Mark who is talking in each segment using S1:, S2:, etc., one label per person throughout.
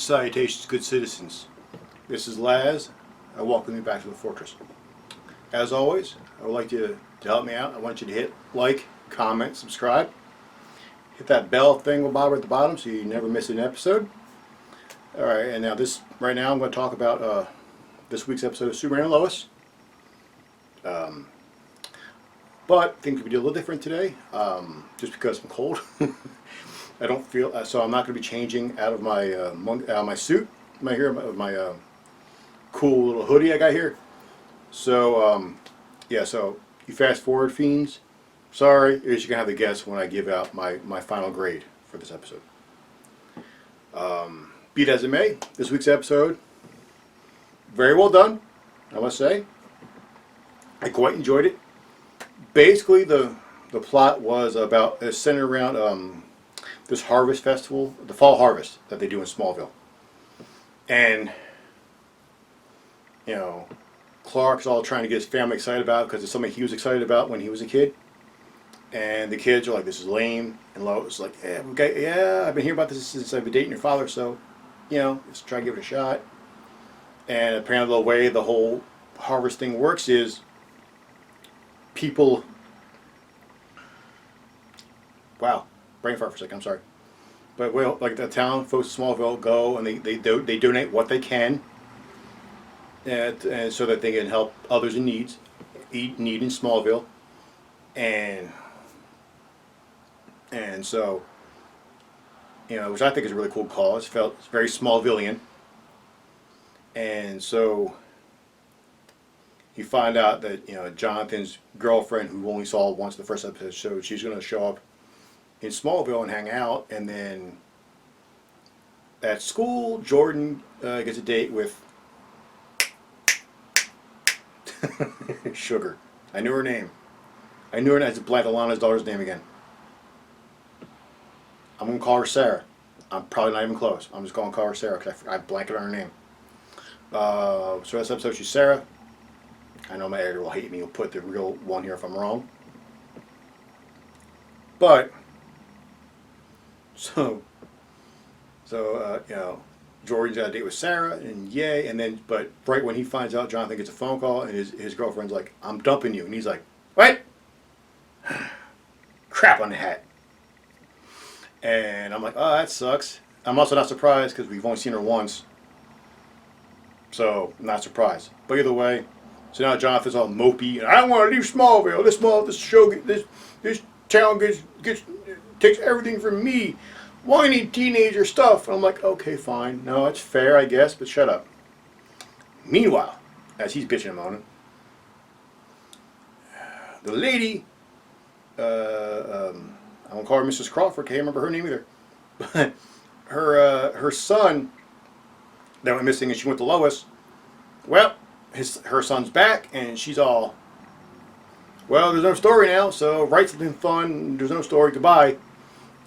S1: Salutations, good citizens. This is Laz. I welcome you back to the fortress. As always, I would like you to help me out. I want you to hit like, comment, subscribe. Hit that bell thing with Bob at the bottom so you never miss an episode. Alright, and now right now I'm going to talk about this week's episode of Superman Lois. But things could be a little different today, just because I'm cold. I don't feel so. I'm not going to be changing out of my suit, my cool little hoodie I got here. So yeah. So you fast forward fiends. Sorry, you're just gonna have to guess when I give out my final grade for this episode. Be it as it may, this week's episode, very well done, I must say. I quite enjoyed it. Basically, the plot was centered around this harvest festival, the fall harvest that they do in Smallville. And, you know, Clark's all trying to get his family excited about it because it's something he was excited about when he was a kid. And the kids are like, this is lame. And Lois is like, yeah, I've been hearing about this since I've been dating your father, so, you know, let's try to give it a shot. And apparently the way the whole harvest thing works is people... Wow. Brain fart for a second, I'm sorry. But well, like the town folks of Smallville go and they donate what they can, and so that they can help others in need in Smallville, and so, you know, which I think is a really cool cause. Felt very Smallvillian, and so you find out that, you know, Jonathan's girlfriend, who only saw once in the first episode, she's going to show up in Smallville and hang out, and then at school, Jordan gets a date with Sugar. I knew her name. I knew her as Black Alana's daughter's name again. I'm going to call her Sarah. I'm probably not even close. I'm just going to call her Sarah because I blanked on her name. So this episode, she's Sarah. I know my editor will hate me. He'll put the real one here if I'm wrong. But... So you know, Jordan's got a date with Sarah, and yay, and then, but right when he finds out, Jonathan gets a phone call, and his girlfriend's like, I'm dumping you, and he's like, what? Crap on the hat. And I'm like, oh, that sucks. I'm also not surprised, because we've only seen her once, so I'm not surprised. But either way, so now Jonathan's all mopey, and I don't want to leave Smallville. This town takes everything from me. Whiny teenager stuff. And I'm like, okay, fine. No, it's fair, I guess, but shut up. Meanwhile, as he's bitching and moaning, the lady, I won't call her Mrs. Crawford, can't remember her name either, but her son that went missing and she went to Lois, well, her son's back, and she's all, well, there's no story now, so write something fun, there's no story, goodbye.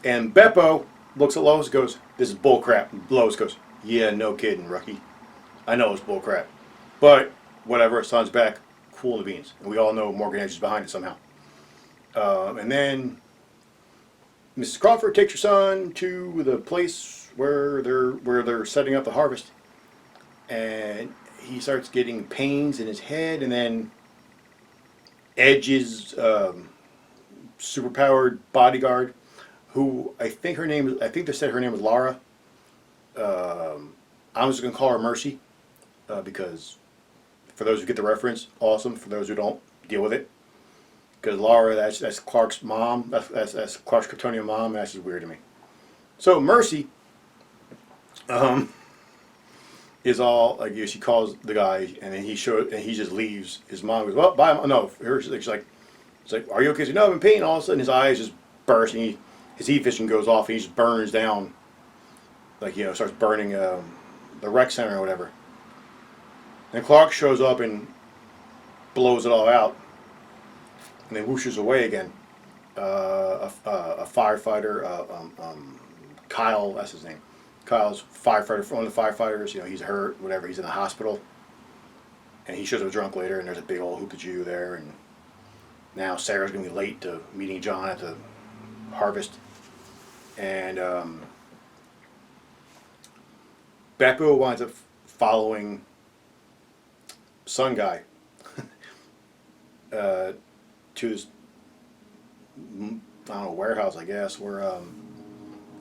S1: And Beppo looks at Lois and goes, this is bullcrap. And Lois goes, yeah, no kidding, rookie. I know it's bullcrap. But whatever, son's back, cool in the beans. And we all know Morgan Edge is behind it somehow. And then Mrs. Crawford takes her son to the place where they're setting up the harvest. And he starts getting pains in his head, and then Edge's superpowered bodyguard, who I think they said her name was Lara. I'm just going to call her Mercy, because for those who get the reference, awesome. For those who don't, deal with it. Because Lara, that's Clark's mom. That's Clark's Kryptonian mom. And that's just weird to me. So Mercy is all like, she calls the guy, and then he just leaves. His mom goes, well, bye. No, she's like, are you okay? He's like, no, I'm in pain. All of a sudden, his eyes just burst, and his heat vision goes off, and he just burns down, like, you know, starts burning the rec center or whatever. And Clark shows up and blows it all out, and then whooshes away again. A firefighter, Kyle, that's his name. Kyle's firefighter, one of the firefighters. You know, he's hurt, whatever. He's in the hospital, and he shows up drunk later, and there's a big old hoopajou there, and now Sarah's gonna be late to meeting John at the harvest. And Beppo winds up following Sun Guy to this, I don't know, warehouse, I guess, where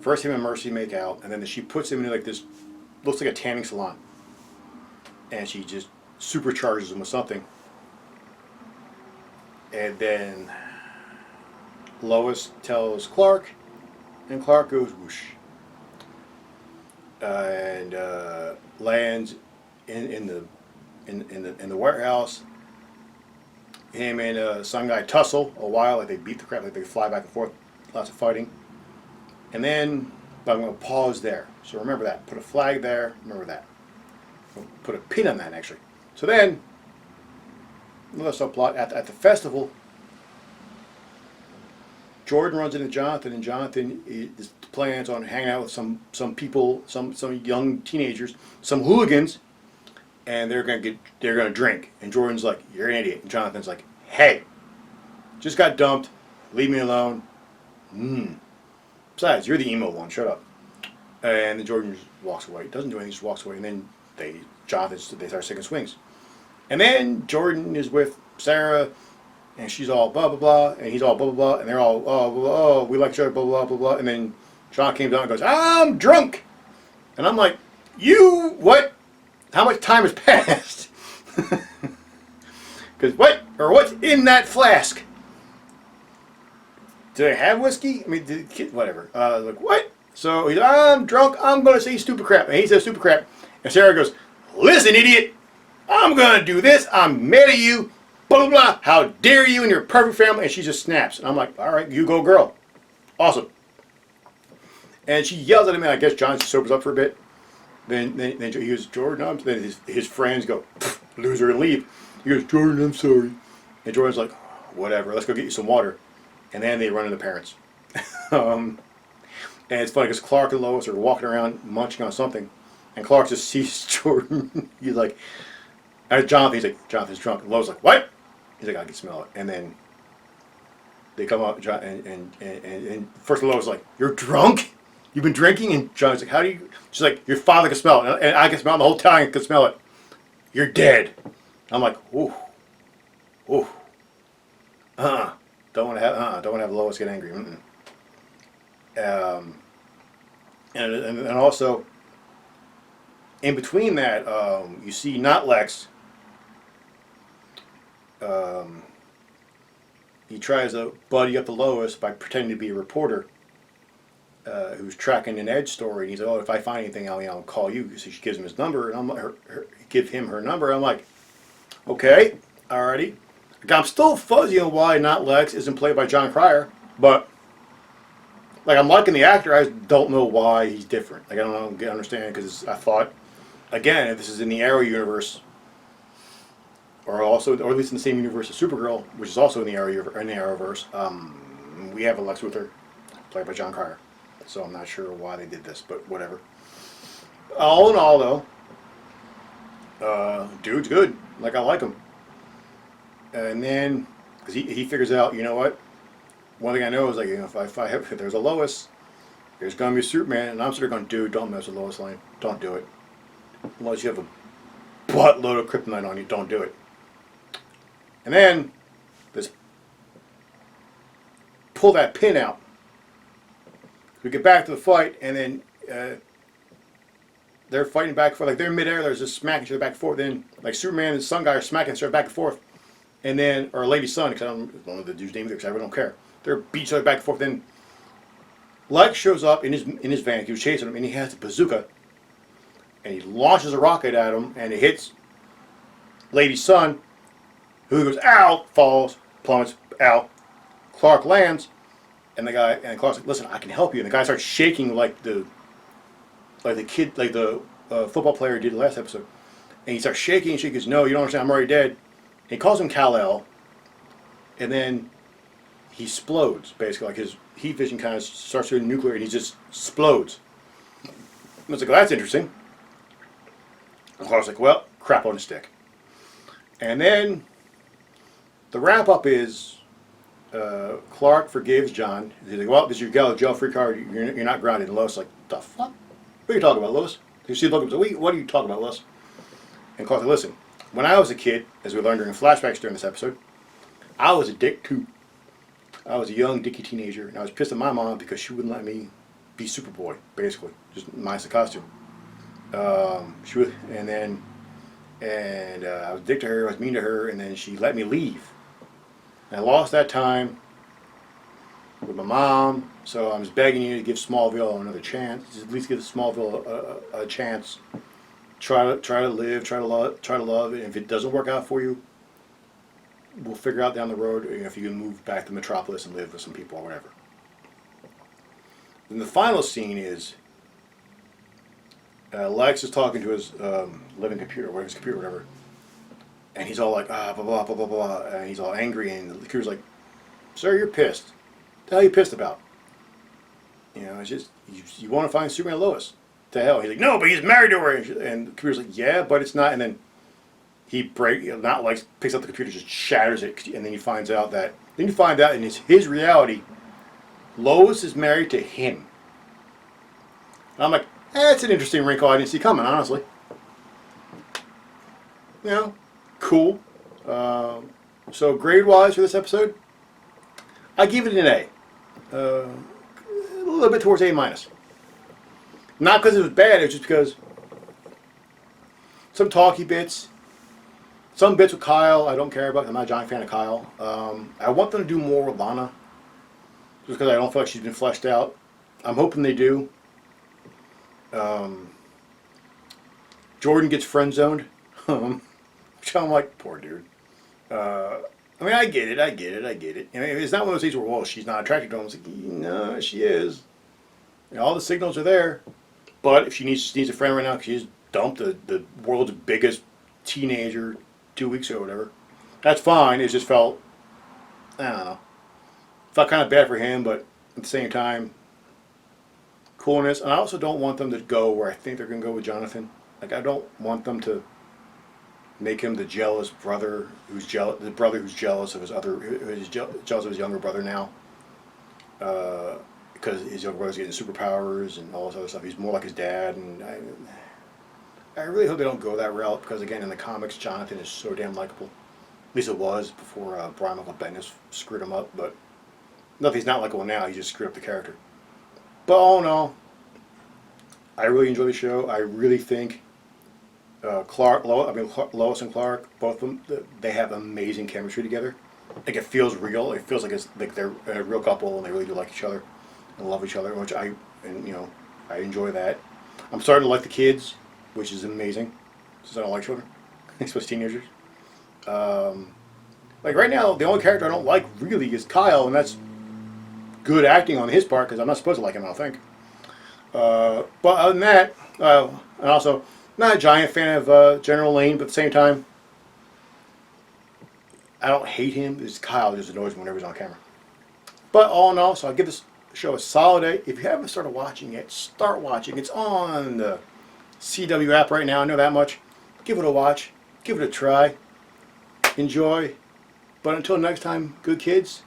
S1: first him and Mercy make out, and then she puts him in like this, looks like a tanning salon, and she just supercharges him with something, and then Lois tells Clark, and Clark goes whoosh, and lands in the warehouse. Him and Sun Guy tussle a while, like they beat the crap, like they fly back and forth, lots of fighting. And then, but I'm going to pause there. So remember that. Put a flag there. Remember that. Put a pin on that, actually. So then, another subplot at the festival. Jordan runs into Jonathan, and Jonathan plans on hanging out with some people, some young teenagers, some hooligans, and they're gonna drink. And Jordan's like, "You're an idiot." And Jonathan's like, "Hey, just got dumped. Leave me alone." Besides, you're the emo one. Shut up. And then Jordan just walks away. Doesn't do anything. Just walks away. And then they start taking swings. And then Jordan is with Sarah, and she's all blah blah blah, and he's all blah blah blah, and they're all oh we like each other blah blah blah blah. And then John came down and goes, "I'm drunk," and I'm like, "You what? How much time has passed?" Because what's in that flask? Do they have whiskey? I mean, whatever. Like, what? So he's, "I'm drunk. I'm going to say stupid crap." And he says stupid crap. And Sarah goes, "Listen, idiot. I'm going to do this. I'm mad at you. Blah, blah, blah. How dare you and your perfect family." And she just snaps. And I'm like, all right, you go, girl. Awesome. And she yells at him, and I guess John sobers up for a bit. Then he goes, "Jordan, then his friends go, loser, and leave." He goes, "Jordan, I'm sorry." And Jordan's like, "Whatever, let's go get you some water." And then they run into the parents. And it's funny because Clark and Lois are walking around munching on something. And Clark just sees Jordan. He's like, Jonathan, he's like, "Jonathan's drunk." And Lois is like, "What?" He's like, "I can smell it." And then they come up, and first Lois is like, "You're drunk? You've been drinking?" And John's like, "How do you?" She's like, "Your father can smell it, and I can smell it. The whole town can smell it. You're dead." I'm like, ooh. Don't want to have Lois get angry. And also, in between that, you see not Lex. He tries to buddy up to Lois by pretending to be a reporter who's tracking an Edge story. And he's like, "Oh, if I find anything, I'll call you." So she gives him his number, and I'm like, give him her number. I'm like, okay, alrighty. I'm still fuzzy on why not Lex isn't played by John Cryer, but like I'm liking the actor. I don't know why he's different. Like I don't understand, because I thought, again, if this is in the Arrow universe, or at least in the same universe as Supergirl, which is also in the Arrowverse, we have a Lex Luthor played by John Cryer. So I'm not sure why they did this, but whatever. All in all, though, dude's good. Like I like him. And then, because he figures out, you know what? One thing I know is, like, you know, if there's a Lois, there's gonna be a Superman, and I'm sort of going, "Dude, don't mess with Lois Lane. Don't do it. Unless you have a buttload of kryptonite on you, don't do it." And then, pull that pin out. We get back to the fight, and then they're fighting back and forth. Like, they're in midair, they're just smacking each other back and forth. Then, like, Superman and Sun Guy are smacking each other back and forth. And then, or Lady Sun, because I don't know the dude's name either, because I really don't care. They're beating each other back and forth. Then Lex shows up in his van. He was chasing him, and he has a bazooka. And he launches a rocket at him, and it hits Lady Sun, who goes, "Ow!" Falls, plummets, "Ow!" Clark lands, and Clark's like, "Listen, I can help you." And the guy starts shaking like the football player did last episode. And he starts shaking, and she goes, "No, you don't understand. I'm already dead." And he calls him Kal-El, and then he explodes, basically. Like his heat vision kind of starts to nuclear, and he just explodes. And I was like, "Well, that's interesting." And Clark's like, "Well, crap on a stick." And then the wrap-up is Clark forgives John. He's like, "Well, this is your jail-free card. You're not grounded." And Lois is like, "The fuck? What are you talking about, Lois? She'd look up and say, "Wait, what are you talking about, Les?" And Clark's like, "Listen, when I was a kid, as we learned during flashbacks during this episode, I was a dick too. I was a young dicky teenager, and I was pissed at my mom because she wouldn't let me be Superboy, basically, just minus the costume. She would, and I was a dick to her. I was mean to her, and then she let me leave. And I lost that time with my mom, so I'm just begging you to give Smallville another chance. Just at least give Smallville a chance. Try to live, try to love, and if it doesn't work out for you, we'll figure out down the road if you can move back to Metropolis and live with some people or whatever." Then the final scene is Lex is talking to his living computer, or his computer, whatever, and he's all like, blah, blah, blah, blah, blah, and he's all angry, and the computer's like, "Sir, you're pissed. What the hell are you pissed about? You know, it's just, you want to find Superman Lois. What the hell?" He's like, "No, but he's married to her." And the computer's like, "Yeah, but it's not." And then he picks up the computer, just shatters it, and then he finds out that, in his reality, Lois is married to him. And I'm like, that's an interesting wrinkle I didn't see coming, honestly. You know, cool. So grade-wise for this episode, I give it an A. A little bit towards A minus. Not because it was bad, it's just because some talky bits, some bits with Kyle I don't care about. I'm not a giant fan of Kyle. I want them to do more with Lana, just because I don't feel like she's been fleshed out. I'm hoping they do. Jordan gets friend zoned, which I'm like, poor dude. I mean, I get it. I mean, it's not one of those things where, well, she's not attracted to him. It's like, no, she is. You know, all the signals are there. But if she needs a friend right now because she's dumped the world's biggest teenager 2 weeks ago or whatever, that's fine. It just felt, I don't know. Felt kind of bad for him, but at the same time, coolness. And I also don't want them to go where I think they're going to go with Jonathan. Like, I don't want them to make him the jealous brother who's jealous of his jealous of his younger brother now, because his younger brother's getting superpowers and all this other stuff. He's more like his dad, and I really hope they don't go that route, because again, in the comics, Jonathan is so damn likable. At least it was before Brian Michael Bendis screwed him up. But nothing's not likable now. He just screwed up the character. But all in all, I really enjoy the show. I really think Lois and Clark, both of them, they have amazing chemistry together. Like, it feels real. It feels like it's like they're a real couple and they really do like each other and love each other, which I enjoy that. I'm starting to like the kids, which is amazing, since I don't like children, especially teenagers. Like right now, the only character I don't like really is Kyle, and that's good acting on his part because I'm not supposed to like him, I don't think. But other than that, and also not a giant fan of General Lane, but at the same time, I don't hate him. It's Kyle just annoys me whenever he's on camera. But all in all, so I'll give this show a solid A. If you haven't started watching it, start watching. It's on the CW app right now, I know that much. Give it a watch. Give it a try. Enjoy. But until next time, good kids,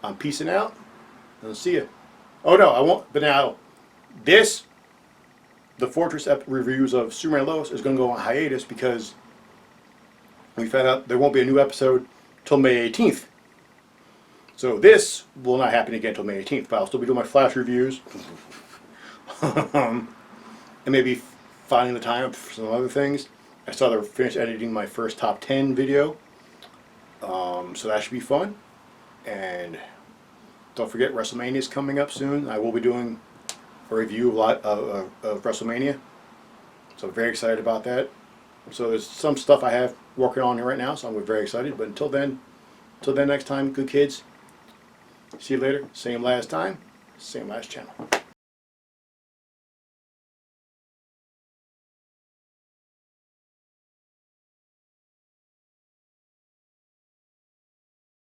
S1: I'm peacing out. And I'll see you. Oh no, I won't. But now, the Fortress reviews of Superman Lois is going to go on hiatus because we found out there won't be a new episode till May 18th. So this will not happen again until May 18th, but I'll still be doing my Flash reviews. And maybe finding the time for some other things. I still have to finish editing my first top 10 video. So that should be fun. And don't forget, WrestleMania is coming up soon. I will be doing a review of WrestleMania. So I'm very excited about that. So there's some stuff I have working on here right now, so I'm very excited. But until then next time, good kids. See you later. Same last time, same last channel.